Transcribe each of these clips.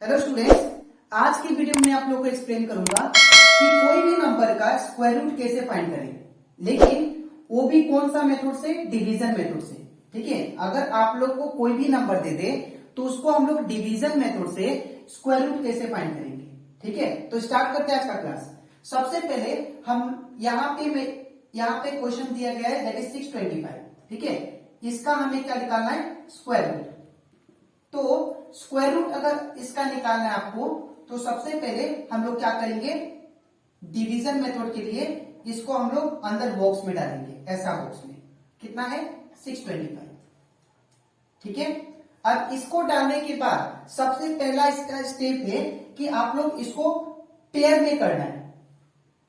Hello students, आज की video में आप लोगों को एक्सप्लेन करूंगा कि कोई भी नंबर का स्क्वायर रूट कैसे फाइंड करें, लेकिन वो भी कौन सा मेथड से, डिवीजन मेथड से। ठीक है, अगर आप लोग को कोई भी नंबर दे दे तो उसको हम लोग डिवीजन मेथड से स्क्वायर रूट कैसे फाइंड करेंगे। ठीक है, तो स्टार्ट करते हैं आज का क्लास। सबसे पहले हम यहाँ पे क्वेश्चन दिया गया है, दैट इज 625। ठीक है, इसका हमें क्या निकालना है, स्क्वायर रूट। तो स्क्वायर रूट अगर इसका निकालना है आपको, तो सबसे पहले हम लोग क्या करेंगे, डिवीजन मेथड के लिए इसको हम लोग अंदर बॉक्स में डालेंगे, ऐसा बॉक्स में। कितना है, 625। ठीक है, अब इसको डालने के बाद सबसे पहला इसका स्टेप है कि आप लोग इसको पेयर में करना है।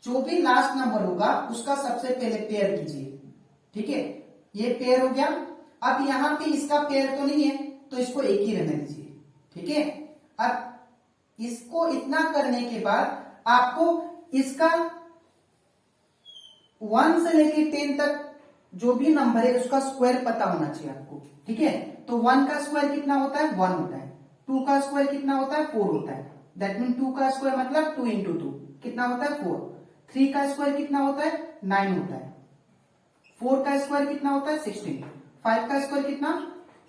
जो भी लास्ट नंबर होगा उसका सबसे पहले पेयर कीजिए। ठीक है, ये पेयर हो गया। अब यहां पे इसका पेयर तो नहीं है, तो इसको एक ही रहने दीजिए। ठीक है, अब इसको इतना करने के बाद आपको इसका 1 से लेके 10 तक जो भी नंबर है उसका स्क्वायर पता होना चाहिए आपको। ठीक है, तो 1 का स्क्वायर कितना होता है, 1 होता है। 2 का स्क्वायर कितना होता है, 4 होता है। दैट मीन 2 का स्क्वायर मतलब 2 इंटू 2 कितना होता है, 4। 3 का स्क्वायर कितना होता है, 9 होता है। 4 का स्क्वायर कितना होता है, 16। 5 का स्क्वायर कितना,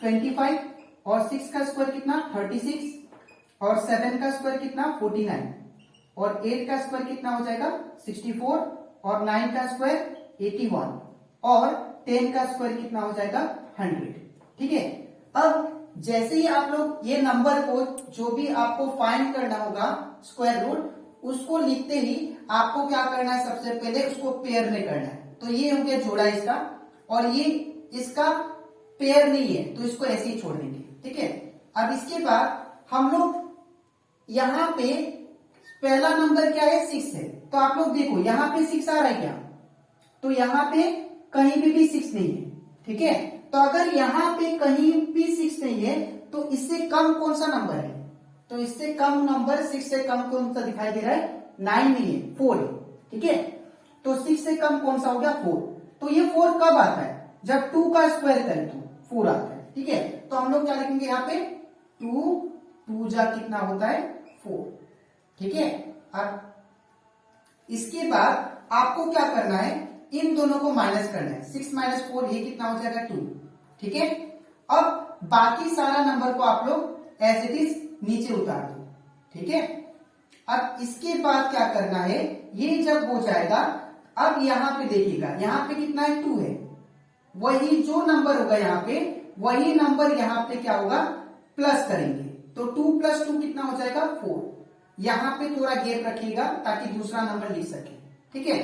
25। और 6 का स्क्वायर कितना, 36। और 7 का स्क्वायर कितना, 49। और 8 का स्क्वायर कितना हो जाएगा, 64। और 9 का स्क्वायर 81। और 10 का स्क्वायर कितना हो जाएगा, 100। ठीक है, अब जैसे ही आप लोग ये नंबर को, जो भी आपको फाइंड करना होगा स्क्वायर रूट, उसको लिखते ही आपको क्या करना है, सबसे पहले उसको पेयर में करना है। तो ये हो गया जोड़ा इसका, और ये इसका पेयर नहीं है, तो इसको ऐसे ही छोड़ देंगे। ठीक है, अब इसके बाद हम लोग यहां पे पहला नंबर क्या है, 6 है। तो आप लोग देखो यहां पे 6 आ रहा है क्या, तो यहां पे कहीं भी 6 नहीं है। ठीक है, तो अगर यहां पे कहीं भी 6 नहीं है तो इससे कम कौन सा नंबर है, तो इससे कम नंबर 6 से कम कौन सा दिखाई दे रहा है, 9 नहीं है, 4 है। ठीक है, तो 6 से कम कौन सा हो गया, 4। तो ये 4 कब आता है, जब 2 का स्क्वायर करें तो 4 आता है। ठीक है, तो हम लोग क्या लिखेंगे यहाँ पे, 2 जा कितना होता है, 4। ठीक है, अब इसके बाद आपको क्या करना है, इन दोनों को माइनस करना है। 6 माइनस 4 ये कितना हो जाएगा, 2। ठीक है, अब बाकी सारा नंबर को आप लोग एज इट इज नीचे उतार दो। ठीक है, अब इसके बाद क्या करना है, ये जब हो जाएगा, अब यहां पे देखिएगा, यहां पे कितना है, 2 है। वही जो नंबर होगा यहां पे, वही नंबर यहां पे क्या होगा, प्लस करेंगे। तो 2 प्लस 2 कितना हो जाएगा, 4। यहां पे थोड़ा गैप रखिएगा ताकि दूसरा नंबर लिख सके। ठीक है,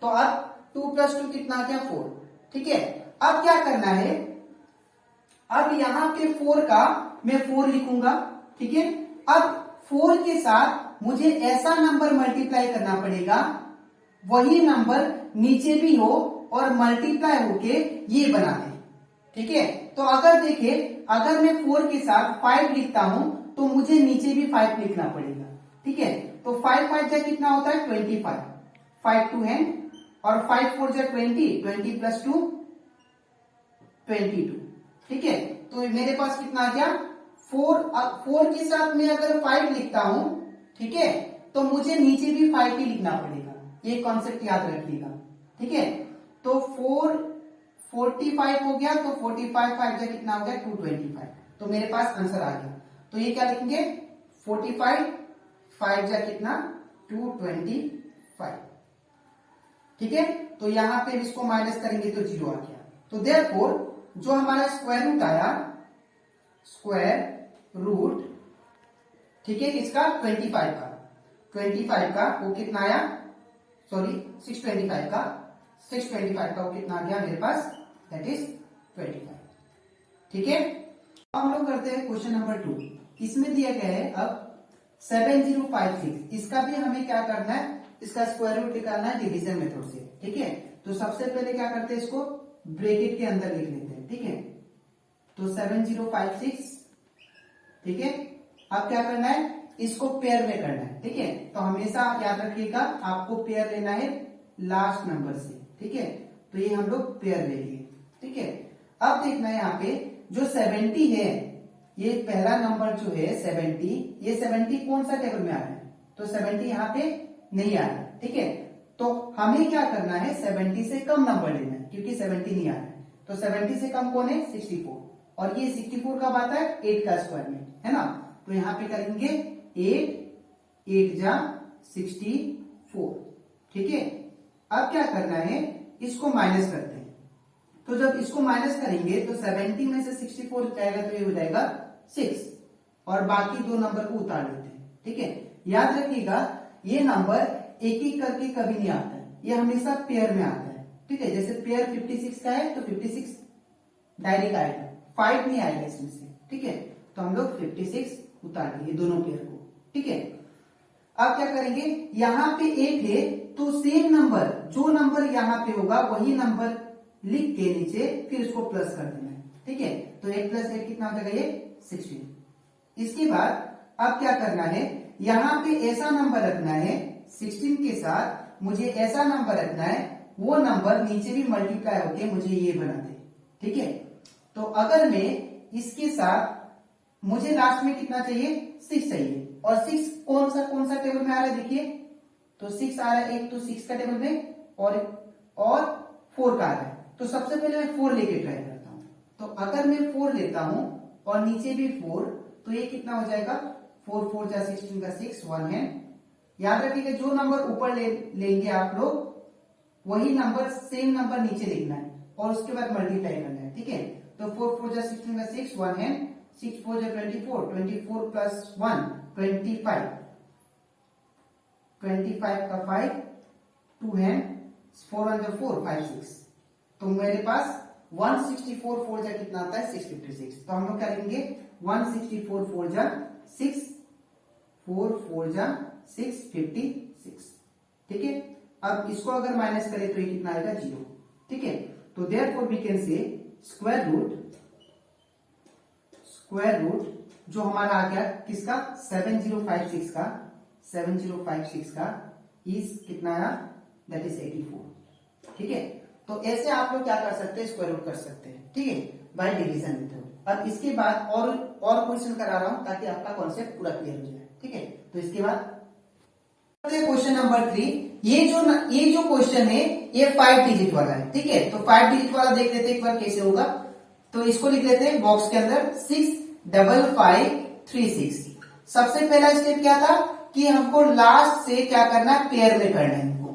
तो अब 2 प्लस 2 कितना आ गया, 4। ठीक है, अब क्या करना है, अब यहां पे 4 का मैं 4 लिखूंगा। ठीक है, अब 4 के साथ मुझे ऐसा नंबर मल्टीप्लाई करना पड़ेगा, वही नंबर नीचे भी हो और मल्टीप्लाई होके ये बना दे। ठीक है, तो अगर देखे, अगर मैं 4 के साथ 5 लिखता हूं तो मुझे नीचे भी 5 लिखना पड़ेगा। ठीक है, तो 5 5 जा कितना होता है, 25। 5 2 है, और 5 4 जा 20, 20 प्लस 2 22। ठीक है, तो मेरे पास कितना आ गया, 4 के साथ मैं अगर 5 लिखता हूं, ठीक है, तो मुझे नीचे भी 5 ही लिखना पड़ेगा। ये कॉन्सेप्ट याद रखिएगा। ठीक है, तो 45 हो गया, तो 45 5 जा कितना हो गया, 225। तो मेरे पास आंसर आ गया। तो ये क्या लिखेंगे, 45 5 जा कितना, 225। ठीक है, तो यहां पे इसको माइनस करेंगे तो 0 आ गया। तो देयरफॉर जो हमारा स्क्वायर रूट आया, स्क्वायर रूट, ठीक है, किसका, 25 का वो कितना आया, सॉरी 625 का वो कितना आ गया मेरे पास, दैट इज 25। ठीक है, हम लोग करते हैं क्वेश्चन नंबर 2। इसमें दिया गया है अब 7056। इसका भी हमें क्या करना है, इसका स्क्वायर रूट निकालना है डिवीजन मेथड से। ठीक है, तो सबसे पहले क्या करते हैं, इसको ब्रैकेट के अंदर लिख लेते हैं। ठीक है, तो 7056। ठीक है, अब क्या करना है, इसको पेयर में करना है। ठीक है, तो हमेशा याद रखिएगा आपको पेयर लेना है लास्ट नंबर से। ठीक है, तो ये हम लोग पेयर ले लिए। ठीक है, अब देखना है यहाँ पे जो 70 है, ये पहला नंबर जो है 70, ये 70 कौन सा टेबल में आ रहा है, तो 70 यहाँ पे नहीं आ रहा है, ठीक है। तो हमें क्या करना है, 70 से कम नंबर लेना है, क्योंकि 70 नहीं आ रहा है। तो 70 से कम कौन है, 64, और ये 64 कब आता है, 8 का स्क्वायर में, है ना। तो यहाँ पे करेंगे 8 जा 64, ठीक है। अब क्या करना है, इसको माइनस करते हैं। तो जब इसको माइनस करेंगे तो 70 में से 64 जाएगा तो ये हो जाएगा 6, और बाकी दो नंबर को उतार लेते हैं, ठीक है। याद रखिएगा ये नंबर एक एक करके कभी नहीं आता है, ये हमेशा पेयर में आता है, ठीक है। जैसे पेयर 56 का है तो 56 डायरेक्ट आएगा, 5 नहीं आएगा इसमें से, ठीक है। तो हम लोग 56 उतार देंगे दोनों पेयर को, ठीक है। अब क्या करेंगे, यहाँ पे 8 है तो सेम नंबर, जो नंबर यहाँ पे होगा वही नंबर लिख के नीचे फिर उसको प्लस कर देना है, ठीक है। तो 8 + 8 कितना हो जाएगा, ये 16। इसके बाद अब क्या करना है, यहाँ पे ऐसा नंबर रखना है 16 के साथ, मुझे ऐसा नंबर रखना है वो नंबर नीचे भी मल्टीप्लाई होके मुझे ये बना दे, ठीक है। तो अगर मैं इसके साथ, मुझे लास्ट में कितना चाहिए, 6 चाहिए, और 6 कौन सा टेबल में आ रहा है, देखिए। तो 6 आ रहा है, एक तो 6 का टेबल में और 4 का आ रहा है। तो सबसे पहले मैं 4 लेके ट्राई करता हूं। तो अगर मैं 4 लेता हूं और नीचे भी 4, तो ये कितना हो जाएगा, 4 4 जा 16 का 6, 1 है। याद रखिएगा जो नंबर ऊपर लेंगे आप लोग, वही नंबर सेम नंबर नीचे लिखना है और उसके बाद मल्टीप्लाई करना है, ठीक है। तो 4 4 जा 16 का 6, 1 है, 6 4 जा 24, 24 प्लस 1 25, 25 का 5, 2 है, 4 1 जा 4, 5 6। तो मेरे पास 164 4 जा कितना आता है, 656। तो हम लोग क्या लिखेंगे, 164 4 जा 6, 4 4 जा 656, ठीक है। अब इसको अगर माइनस करें तो ये कितना आएगा, 0, ठीक है। तो therefore we can say square root जो हमारा आ गया किसका, 7056 का, 7056 का इज कितना आया, दैट इज 84, ठीक है। तो ऐसे आप लोग क्या कर सकते हैं, स्क्वायर रूट कर सकते हैं, ठीक है, बाय डिवीजन मेथड। अब इसके बाद और क्वेश्चन करा रहा हूं ताकि आपका कॉन्सेप्ट पूरा क्लियर हो जाए, ठीक है। तो इसके बाद क्वेश्चन नंबर 3, ये जो क्वेश्चन है ये 5 डिजिट वाला है, ठीक है। तो 5 डिजिट वाला देख लेते हैं एक बार कैसे होगा। तो इसको लिख लेते हैं बॉक्स के अंदर 65536। सबसे पहला स्टेप क्या था कि हमको लास्ट से क्या करना है, पेयर में करना है इनको,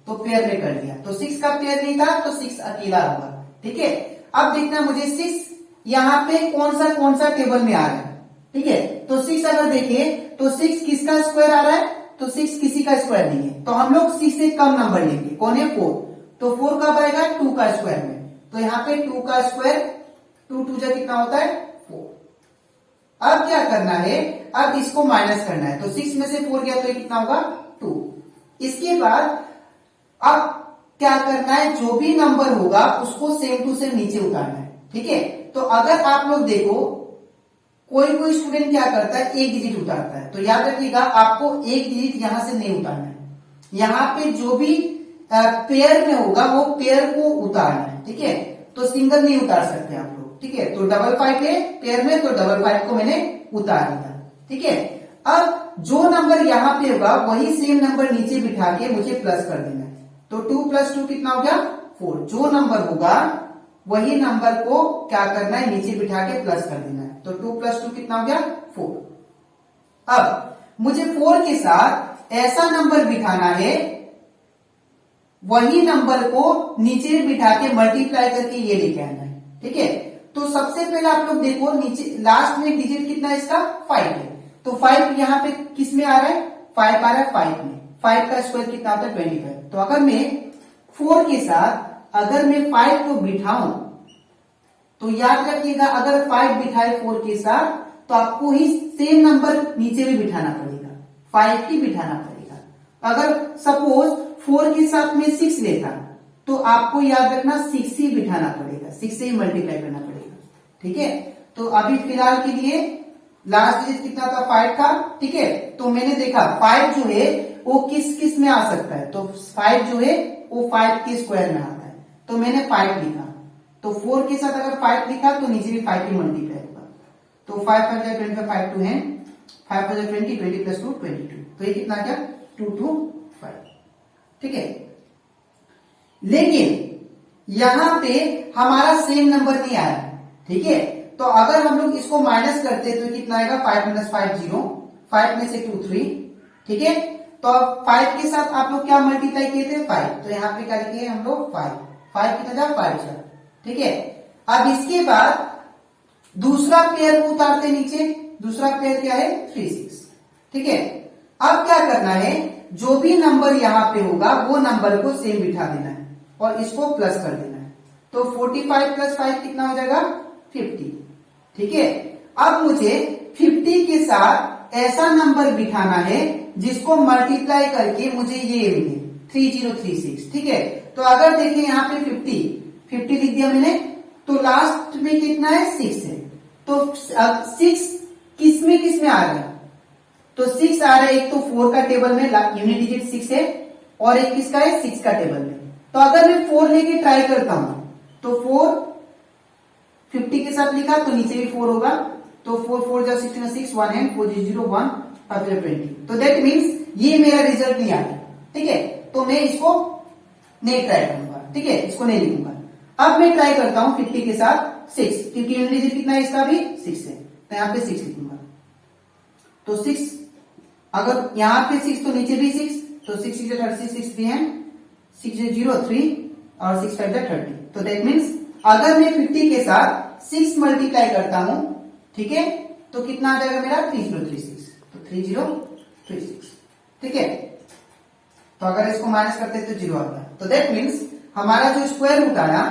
तो पेयर में कर दिया। तो 6 का पेयर नहीं था तो 6 अकेला होगा, ठीक है। अब देखना मुझे 6 यहाँ पे कौन सा टेबल में आ रहा है, ठीक है। तो 6 अगर देखें तो 6 किसका स्क्वायर आ रहा है, तो 6 किसी का स्क्वायर नहीं है। तो हम लोग 6 से कम नंबर लेंगे, कौन है, 4। तो 4 कब आएगा, 2 का स्क्वायर में। तो यहाँ पे 2 का स्क्वायर, 2 2 जा कितना होता है, 4। अब क्या करना है, अब इसको माइनस करना है। तो 6 में से 4 गया तो ये कितना होगा, 2। इसके बाद अब क्या करना है, जो भी नंबर होगा उसको सेम टू सेम नीचे उतारना है, ठीक है। तो अगर आप लोग देखो कोई स्टूडेंट क्या करता है, एक डिजिट उतारता है। तो याद रखिएगा आपको एक डिजिट यहां से नहीं उतारना है, यहाँ पे जो भी पेयर में होगा वो पेयर को उतारना है, ठीक है। तो सिंगल नहीं उतार सकते आप लोग, ठीक है। तो 55 है पेयर में, तो 55 को मैंने उतार दिया, ठीक है। अब जो नंबर यहाँ पे होगा वही सेम नंबर नीचे बिठा के मुझे प्लस कर देना है। तो 2 + 2 कितना हो गया, 4। जो नंबर होगा वही नंबर को क्या करना है, नीचे बिठा के प्लस कर देना है। तो 2 + 2 कितना हो गया, 4। अब मुझे 4 के साथ ऐसा नंबर बिठाना है, वही नंबर को नीचे बिठा के मल्टीप्लाई करके ये लेके आना है, ठीक है। तो सबसे पहले आप लोग देखो नीचे लास्ट में डिजिट कितना है इसका, 5 है। तो 5 यहाँ पे किस में आ रहा है, 5 आ रहा है 5 में। 5 का स्क्वायर कितना होता है, 25। तो अगर मैं 4 के साथ अगर मैं 5 को बिठाऊं, तो याद रखिएगा अगर 5 बिठाए 4 के साथ तो आपको ही सेम नंबर नीचे भी बिठाना पड़ेगा, 5 ही बिठाना पड़ेगा। अगर सपोज 4 के साथ में 6 लेता तो आपको याद रखना 6 ही बिठाना पड़ेगा, 6 से ही मल्टीप्लाई करना पड़ेगा, ठीक है। तो अभी फिलहाल के लिए लास्ट डिजिट कितना था, 5 था, ठीक है। तो मैंने देखा 5 जो है वो किस में आ सकता है, तो 5 जो है वो 5 के स्क्वायर में आता है। तो मैंने 5 लिखा, तो 4 के साथ अगर 5 लिखा तो नीचे भी 5 ही मल्टीप्लाई होगा। तो 5 5 जा 25, 5 2 है 5 5 जा 20, 20 प्लस 2 22। तो ये कितना आ गया 2 2 5। ठीक है, लेकिन यहां पे हमारा सेम नंबर नहीं आया। ठीक है, तो अगर हम लोग इसको माइनस करते तो कितना आएगा 5 - 5 0, 5 में से 2 3। ठीक है, तो अब 5 के साथ आप लोग क्या मल्टीप्लाई किए थे 5, तो यहाँ पे क्या लिखे हम लोग 5, 5 कितना जा 5 4। ठीक है, अब इसके बाद दूसरा पेयर को उतारते नीचे, दूसरा पेयर क्या है 3 6। ठीक है, अब क्या करना है, जो भी नंबर यहां पे होगा वो नंबर को सेम बिठा देना है और इसको प्लस कर देना है। तो 45 + 5 कितना हो जाएगा 50। ठीक है, अब मुझे 50 के साथ ऐसा नंबर बिठाना है जिसको मल्टीप्लाई करके मुझे ये मिले 3036। ठीक है, तो अगर देखें यहाँ पे 50 लिख दिया मैंने, तो लास्ट में कितना है 6 है। तो 6 किस में आ रहा है, तो 6 आ रहा है, एक तो 4 का टेबल में यूनिट डिजिट 6 है और एक किसका है 6 का टेबल में। तो अगर मैं 4 लेके ट्राई करता हूं तो 4 50 के साथ लिखा तो नीचे भी 4 होगा, तो 4 4 जा 16 6 1 है 4 0 1 5 20। तो दैट मीन्स ये मेरा रिजल्ट नहीं आया। ठीक है, तो मैं इसको नहीं ट्राई करूंगा। ठीक है, इसको नहीं लिखूंगा। अब मैं ट्राई करता हूं 50 के साथ 6, क्योंकि यूनिट डिजिट कितना है इसका भी 6 है, तो यहां पे 6 लिखूंगा। तो 6 अगर यहां पे 6 तो नीचे भी 6, तो 6 6 36 6 3 है 6 0 3 और 6 5 30। तो दैट मीन्स अगर मैं 50 के साथ 6 मल्टीप्लाई करता हूं, ठीक है, तो कितना आ जाएगा मेरा 3036। तो 3036। ठीक है, तो अगर इसको माइनस करते तो 0 आ गया। तो दैट मीन्स हमारा जो स्क्वायर रूट आया,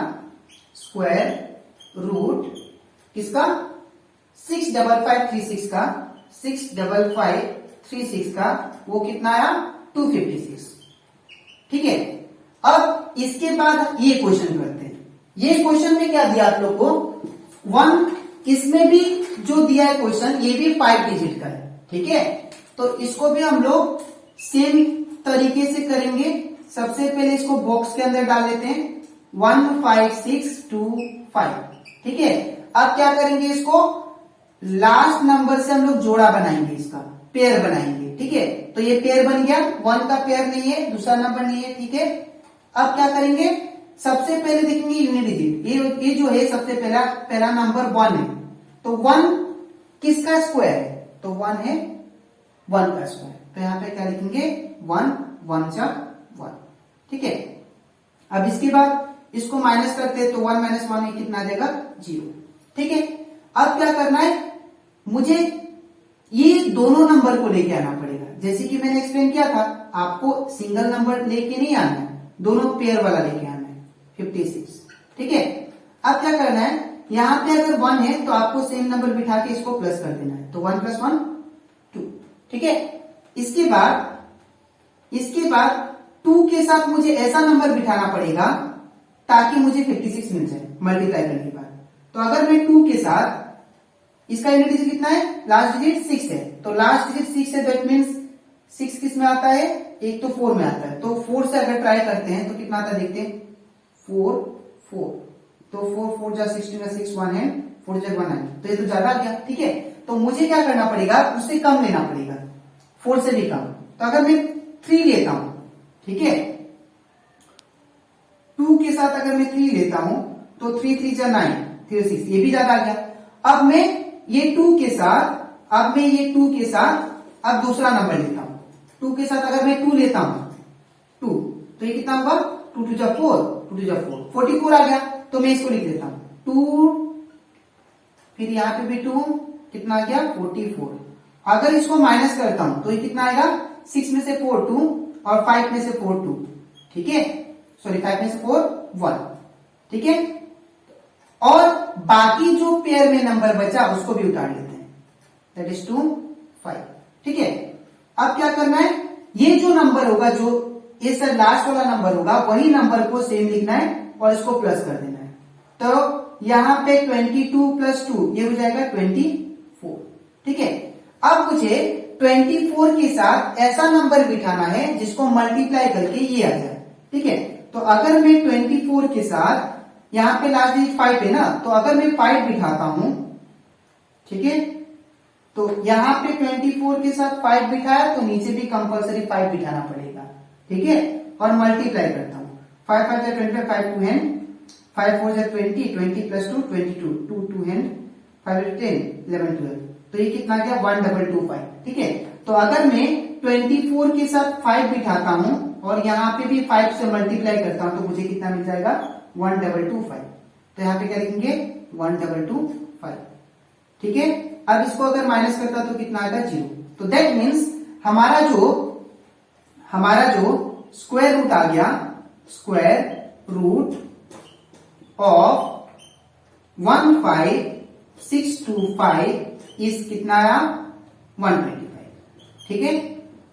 स्क्वायर रूट किसका 65536 का, 65536 का वो कितना आया 256। ठीक है, अब इसके बाद ये क्वेश्चन करते हैं। ये क्वेश्चन में क्या दिया आप लोग को 1, इसमें भी जो दिया है क्वेश्चन ये भी 5 डिजिट का है। ठीक है, तो इसको भी हम लोग सेम तरीके से करेंगे। सबसे पहले इसको बॉक्स के अंदर डाल लेते हैं 1 5 6 2 5। ठीक है, अब क्या करेंगे, इसको लास्ट नंबर से हम लोग जोड़ा बनाएंगे, इसका पेयर बनाएंगे। ठीक है, तो ये पेयर बन गया, 1 का पेयर नहीं है, दूसरा नंबर नहीं है। ठीक है, अब क्या करेंगे, सबसे पहले देखेंगे यूनिट डिजिट। ये जो है सबसे पहला नंबर 1 है, तो 1 किसका स्क्वायर है, तो 1 है 1 का स्क्वायर। तो यहां पे क्या लिखेंगे 1 1 जा 1। ठीक है, अब इसके बाद इसको माइनस करते हैं तो 1 - 1 में कितना आ जाएगा 0। ठीक है, अब क्या करना है, मुझे ये दोनों नंबर को लेके आना पड़ेगा। जैसे कि मैंने एक्सप्लेन किया था, आपको सिंगल नंबर लेके नहीं आना है, दोनों पेयर वाला लेके आना है 56। ठीक है, अब क्या करना है, यहां पे अगर 1 है तो आपको सेम नंबर बिठा के इसको प्लस कर देना है, तो 1 + 1 2। ठीक है, इसके बाद 2 के साथ मुझे ऐसा नंबर बिठाना पड़ेगा ताकि मुझे 56 मिल जाए मल्टीप्लाई करने के बाद। तो अगर मैं 2 के साथ, इसका यूनिट डिजिट कितना है, लास्ट डिजिट 6 है, तो लास्ट डिजिट 6 है, दैट मीन्स 6 किस में आता है, एक तो 4 में आता है। तो 4 से अगर ट्राई करते हैं तो कितना आता है देखते हैं 4 4। तो 4 4 जा 16 6 1 है 4 जा 1 है, तो ये तो ज्यादा आ गया। ठीक है, तो मुझे क्या करना पड़ेगा, उससे कम लेना पड़ेगा, 4 से भी कम। तो अगर मैं 3 लेता हूं, ठीक है, 2 के साथ अगर मैं 3 लेता हूं तो 3 3 जा 9 3 6, ये भी ज्यादा आ गया। अब मैं ये 2 के साथ अब दूसरा नंबर लेता हूं। 2 के साथ अगर मैं 2 लेता हूं 2, तो ये कितना होगा 2 2 जा 4 2 2 जा 4 44 आ गया। तो मैं इसको लिख देता हूं 2, फिर यहां पे भी 2, कितना आ गया 44। अगर इसको माइनस करता हूं तो ये कितना आएगा 6 में से 4 2 और 5 में से 4 2। ठीक है, सॉरी 5 में से 4 1। ठीक है, और बाकी जो पेयर में नंबर बचा उसको भी उतार लेते हैं, दैट इज 2 5। ठीक है, अब क्या करना है, ये जो नंबर होगा, जो ये सर लास्ट वाला नंबर होगा, वही नंबर को सेम लिखना है और इसको प्लस कर देना है। तो यहां पे 22 + 2 ये हो जाएगा 24। ठीक है, अब मुझे 24 के साथ ऐसा नंबर बिठाना है जिसको मल्टीप्लाई करके ये आ जाए। ठीक है, तो अगर मैं 24 के साथ, यहां पे लास्ट डिजिट 5 है ना, तो अगर मैं 5 बिठाता हूं ठीक है। तो यहाँ पे 24 के साथ 5 बिठाया तो नीचे भी कंपलसरी 5 बिठाना पड़ेगा, ठीक है। और मल्टीप्लाई करता हूँ, 5 5 जा 25, 5 2 हैंड, 5 4 जा 20, 20 प्लस 2 22, 2 2 हैंड, 5 10 11 12, तो ये कितना गया 1225, ठीक है। तो अगर मैं 24 के साथ 5 बिठाता हूं और यहाँ पे भी 5 से मल्टीप्लाई करता हूं तो मुझे कितना मिल जाएगा 1225, तो यहाँ पे क्या लिखेंगे 1225, ठीक है। अब इसको अगर माइनस करता तो कितना आएगा 0, तो दैट मीन्स हमारा जो स्क्वायर रूट आ गया, स्क्वायर रूट ऑफ 15625 इस कितना आया 125, ठीक है।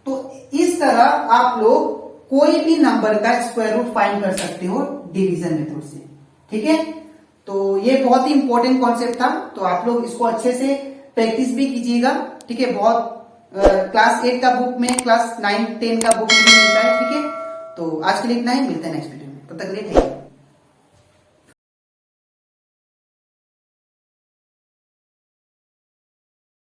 तो इस तरह आप लोग कोई भी नंबर का स्क्वायर रूट फाइंड कर सकते हो डिवीजन मेथड से, ठीक है। तो ये बहुत ही इंपॉर्टेंट कॉन्सेप्ट था, तो आप लोग इसको अच्छे से प्रैक्टिस भी कीजिएगा, ठीक है। बहुत क्लास 8 का बुक में, क्लास 9 10 का बुक में भी मिलता है, ठीक है। तो आज के लिए इतना ही, मिलते हैं नेक्स्ट वीडियो में, तब तक के लिए थैंक यू।